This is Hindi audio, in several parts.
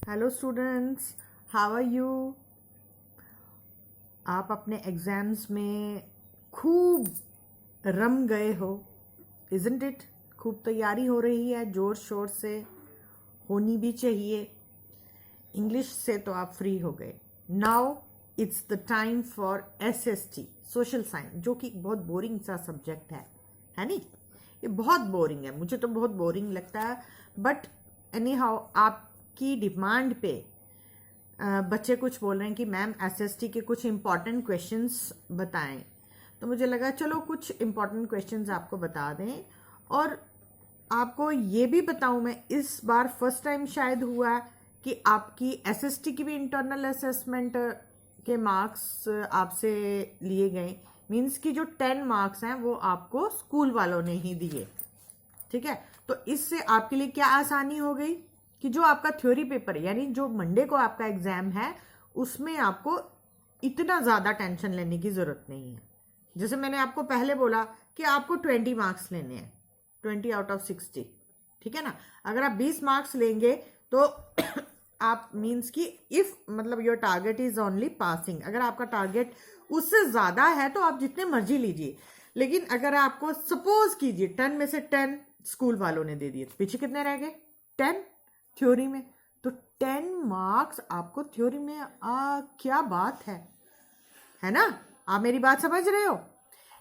Hello students, how are you. आप अपने एग्ज़ाम्स में खूब रम गए हो, इज़न्ट इट। खूब तैयारी हो रही है, ज़ोर शोर से होनी भी चाहिए। इंग्लिश से तो आप फ्री हो गए। Now it's the time for SST, social science, जो कि बहुत बोरिंग सा सब्जेक्ट है नी। ये बहुत बोरिंग है, मुझे तो बहुत बोरिंग लगता है, बट एनी हाउ आपकी डिमांड पे बच्चे कुछ बोल रहे हैं कि मैम एसएसटी के कुछ इम्पॉर्टेंट क्वेश्चंस बताएं। तो मुझे लगा चलो कुछ इम्पॉर्टेंट क्वेश्चंस आपको बता दें, और आपको ये भी बताऊं, मैं इस बार फर्स्ट टाइम शायद हुआ है कि आपकी एसएसटी की भी इंटरनल असेसमेंट के मार्क्स आपसे लिए गए। मीन्स कि जो 10 मार्क्स हैं वो आपको स्कूल वालों ने ही दिए, ठीक है। तो इससे आपके लिए क्या आसानी हो गई कि जो आपका थ्योरी पेपर है, यानी जो मंडे को आपका एग्जाम है, उसमें आपको इतना ज़्यादा टेंशन लेने की ज़रूरत नहीं है। जैसे मैंने आपको पहले बोला कि आपको 20 मार्क्स लेने हैं, 20 आउट ऑफ 60, ठीक है ना। अगर आप 20 मार्क्स लेंगे तो आप मीन्स कि इफ मतलब your target is only passing, अगर आपका टारगेट उससे ज़्यादा है तो आप जितने मर्जी लीजिए। लेकिन अगर आपको सपोज कीजिए 10 में से 10 स्कूल वालों ने दे दिए, तो पीछे कितने रह गए? 10 थ्योरी में। तो 10 मार्क्स आपको थ्योरी में क्या बात है ना। आप मेरी बात समझ रहे हो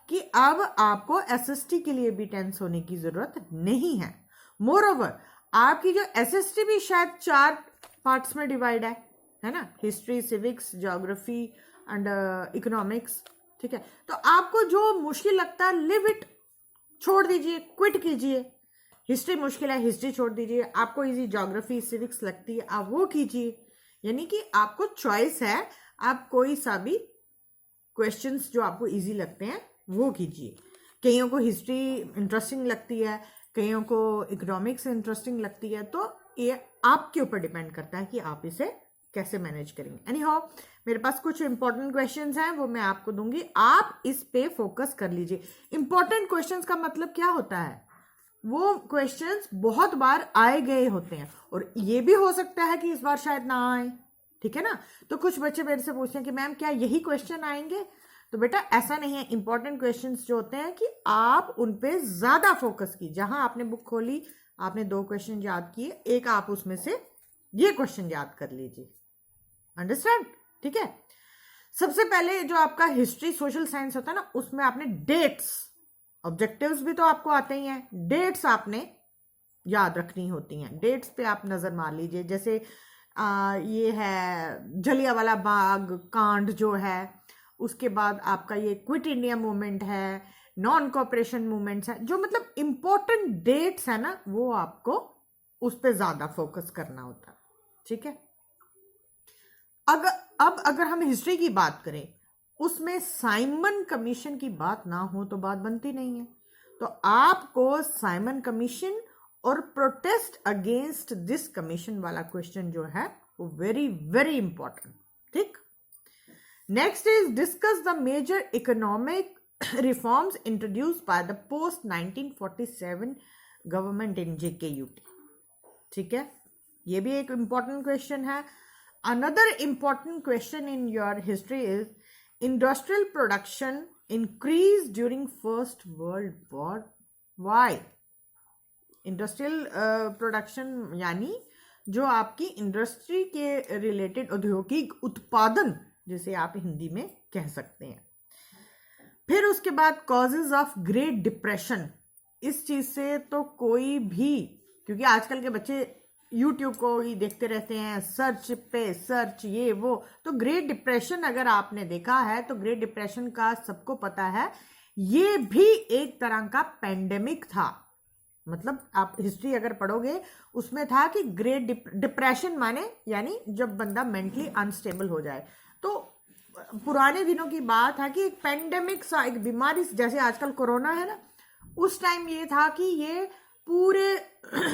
कि अब आपको एसएसटी के लिए भी टेंस होने की जरूरत नहीं है। मोर ओवर आपकी जो एसएसटी भी शायद 4 पार्ट्स में डिवाइड है ना, history, civics, geography and economics, ठीक है। तो आपको जो मुश्किल लगता है लिव इट, छोड़ दीजिए, क्विट कीजिए। हिस्ट्री मुश्किल है, हिस्ट्री छोड़ दीजिए। आपको इजी ज्योग्राफी, सिविक्स लगती है, आप वो कीजिए। यानी कि आपको चॉइस है, आप कोई सा भी क्वेश्चंस जो आपको इजी लगते हैं वो कीजिए। कईयों को हिस्ट्री इंटरेस्टिंग लगती है, कईयों को इकोनॉमिक्स इंटरेस्टिंग लगती है, तो ये आपके ऊपर डिपेंड करता है कि आप इसे कैसे मैनेज करेंगे। एनी हाउ, मेरे पास कुछ इंपॉर्टेंट क्वेश्चंस हैं, वो मैं आपको दूंगी, आप इस पे फोकस कर लीजिए। इंपॉर्टेंट क्वेश्चंस का मतलब क्या होता है? वो क्वेश्चंस बहुत बार आए गए होते हैं, और ये भी हो सकता है कि इस बार शायद ना आए, ठीक है ना। तो कुछ बच्चे मेरे से पूछते हैं कि मैम क्या यही क्वेश्चन आएंगे? तो बेटा ऐसा नहीं है। इंपॉर्टेंट क्वेश्चंस जो होते हैं कि आप उन पे ज्यादा फोकस कीजिए। जहां आपने बुक खोली, आपने 2 क्वेश्चन याद किए, एक आप उसमें से ये क्वेश्चन याद कर लीजिए। अंडरस्टैंड? ठीक है। सबसे पहले जो आपका हिस्ट्री सोशल साइंस होता है ना, उसमें आपने डेट्स, ऑब्जेक्टिव्स भी तो आपको आते ही हैं, डेट्स आपने याद रखनी होती हैं। डेट्स पे आप नजर मार लीजिए। जैसे ये है जलियांवाला बाग कांड जो है, उसके बाद आपका ये क्विट इंडिया मूवमेंट है, नॉन कॉपरेशन मूवमेंट्स है, जो मतलब इंपॉर्टेंट डेट्स है ना, वो आपको उस पर ज्यादा फोकस करना होता है, ठीक है। अगर हम हिस्ट्री की बात करें, उसमें साइमन कमीशन की बात ना हो तो बात बनती नहीं है। तो आपको साइमन कमीशन और प्रोटेस्ट अगेंस्ट दिस कमीशन वाला क्वेश्चन जो है वो वेरी वेरी इंपॉर्टेंट, ठीक। Next is discuss the major economic reforms introduced by the post 1947 government in JKUT, ठीक है। ये भी एक इंपॉर्टेंट क्वेश्चन है। Another important question in your history is industrial production increased during First World War. Why? Industrial production यानी जो आपकी इंडस्ट्री के रिलेटेड औद्योगिक उत्पादन, जिसे आप हिंदी में कह सकते हैं। फिर उसके बाद कॉजेज ऑफ ग्रेट डिप्रेशन। इस चीज से तो कोई भी, क्योंकि आजकल के बच्चे यूट्यूब को ही देखते रहते हैं, सर्च पे सर्च ये वो, तो ग्रेट डिप्रेशन अगर आपने देखा है तो ग्रेट डिप्रेशन का सबको पता है, ये भी एक तरह का पेंडेमिक था। मतलब आप हिस्ट्री अगर पढ़ोगे उसमें था कि ग्रेट डिप्रेशन माने यानी जब बंदा मेंटली अनस्टेबल हो जाए। तो पुराने दिनों की बात है कि एक पेंडेमिक सा, एक बीमारी जैसे आजकल कोरोना है ना, उस टाइम ये था कि ये पूरे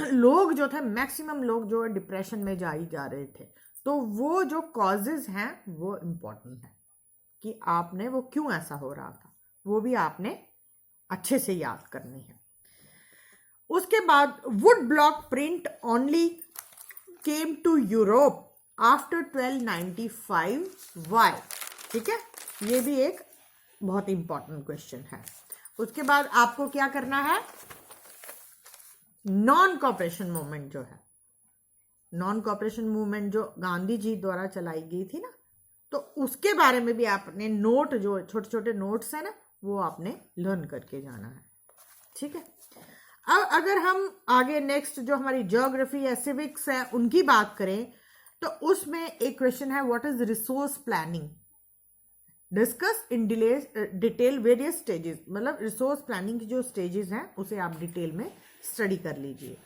लोग जो थे, मैक्सिमम लोग जो डिप्रेशन में जा रहे थे। तो वो जो कॉजेज हैं वो इम्पोर्टेंट है कि आपने वो क्यों ऐसा हो रहा था, वो भी आपने अच्छे से याद करनी है। उसके बाद wood block print only came to Europe after 1295 why? ठीक है, ये भी एक बहुत इंपॉर्टेंट क्वेश्चन है। उसके बाद आपको क्या करना है, नॉन कॉपरेशन मूवमेंट जो है, नॉन कॉपरेशन मूवमेंट जो गांधी जी द्वारा चलाई गई थी ना, तो उसके बारे में भी आपने नोट, जो छोटे छोटे नोट्स है ना, वो आपने लर्न करके जाना है। ठीक है, अब अगर हम आगे नेक्स्ट जो हमारी ज्योग्राफी या सिविक्स है उनकी बात करें, तो उसमें एक क्वेश्चन है, what is resource planning? Discuss in detail various stages, मतलब रिसोर्स प्लानिंग की जो स्टेजेस हैं उसे आप डिटेल में स्टडी कर लीजिए।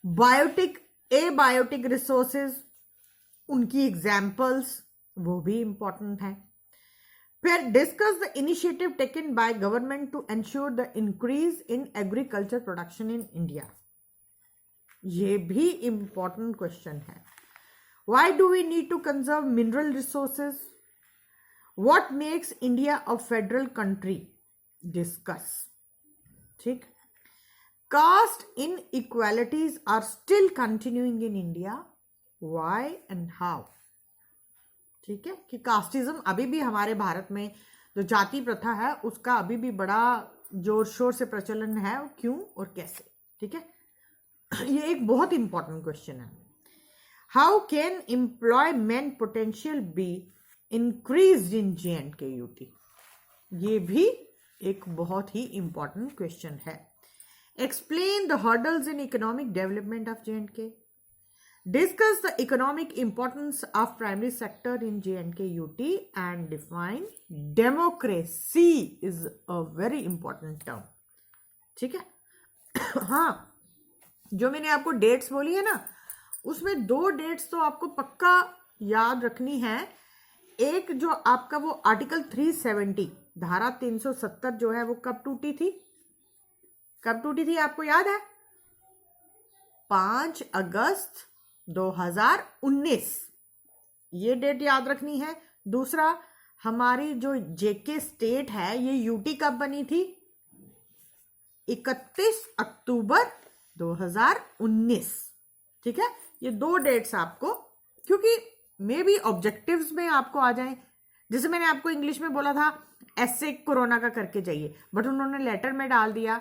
बायोटिक, एबायोटिक रिसोर्सेज, उनकी एग्जाम्पल्स, वो भी इंपॉर्टेंट है। फिर discuss the initiative taken by government to ensure the increase in agriculture production in India, ये भी इंपॉर्टेंट क्वेश्चन है। Why do we need to conserve mineral resources? What makes India a federal country? Discuss. ठीक। Caste inequalities are still continuing in India, why and how? ठीक है, कि कास्टिज्म अभी भी हमारे भारत में, जो जाति प्रथा है उसका अभी भी बड़ा जोर शोर से प्रचलन है, क्यों और कैसे? ठीक है, ये एक बहुत इंपॉर्टेंट क्वेश्चन है। How can employment potential be increased in JNK-UT? ये भी एक बहुत ही इंपॉर्टेंट क्वेश्चन है। Explain the hurdles in economic development of JNK. Discuss the economic importance of primary sector in JNK-UT and define democracy is a very important term. ठीक है, हाँ, जो मैंने आपको डेट्स बोली है ना, उसमें 2 डेट्स तो आपको पक्का याद रखनी है। एक जो आपका वो आर्टिकल 370, धारा 370 जो है, वो कब टूटी थी? कब टूटी थी आपको याद है? 5 अगस्त 2019, ये डेट याद रखनी है। दूसरा, हमारी जो JK स्टेट है, ये UT कब बनी थी? 31 अक्टूबर 2019। ठीक है, ये 2 डेट्स आपको, क्योंकि मे बी ऑब्जेक्टिव्स में आपको आ जाए। जैसे मैंने आपको इंग्लिश में बोला था ऐसे कोरोना का करके जाइए, बट उन्होंने लेटर में डाल दिया,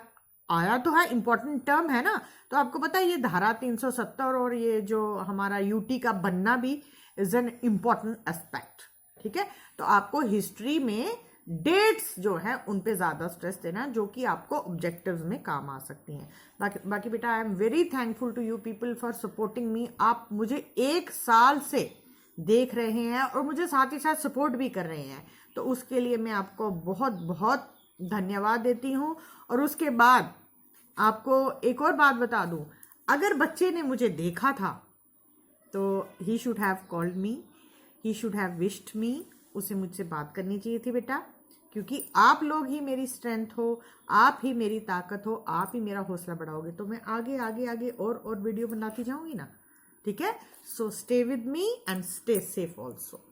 आया तो है, इंपॉर्टेंट टर्म है ना, तो आपको पता है ये धारा 370 और ये जो हमारा UT का बनना भी इज एन इम्पॉर्टेंट एस्पेक्ट। ठीक है, तो आपको हिस्ट्री में डेट्स जो है उन पे ज्यादा स्ट्रेस देना, जो कि आपको ऑब्जेक्टिव्स में काम आ सकती हैं। बाकी बेटा, I am very thankful to you people for supporting me. आप मुझे 1 साल से देख रहे हैं और मुझे साथ ही साथ सपोर्ट भी कर रहे हैं, तो उसके लिए मैं आपको बहुत बहुत धन्यवाद देती हूँ। और उसके बाद आपको एक और बात बता दूं, अगर बच्चे ने मुझे देखा था तो he should have called me, he should have wished मी, उसे मुझसे बात करनी चाहिए थी बेटा, क्योंकि आप लोग ही मेरी स्ट्रेंथ हो, आप ही मेरी ताकत हो, आप ही मेरा हौसला बढ़ाओगे, तो मैं आगे आगे आगे और वीडियो बनाती जाऊंगी ना। ठीक है, so stay with me and stay safe also.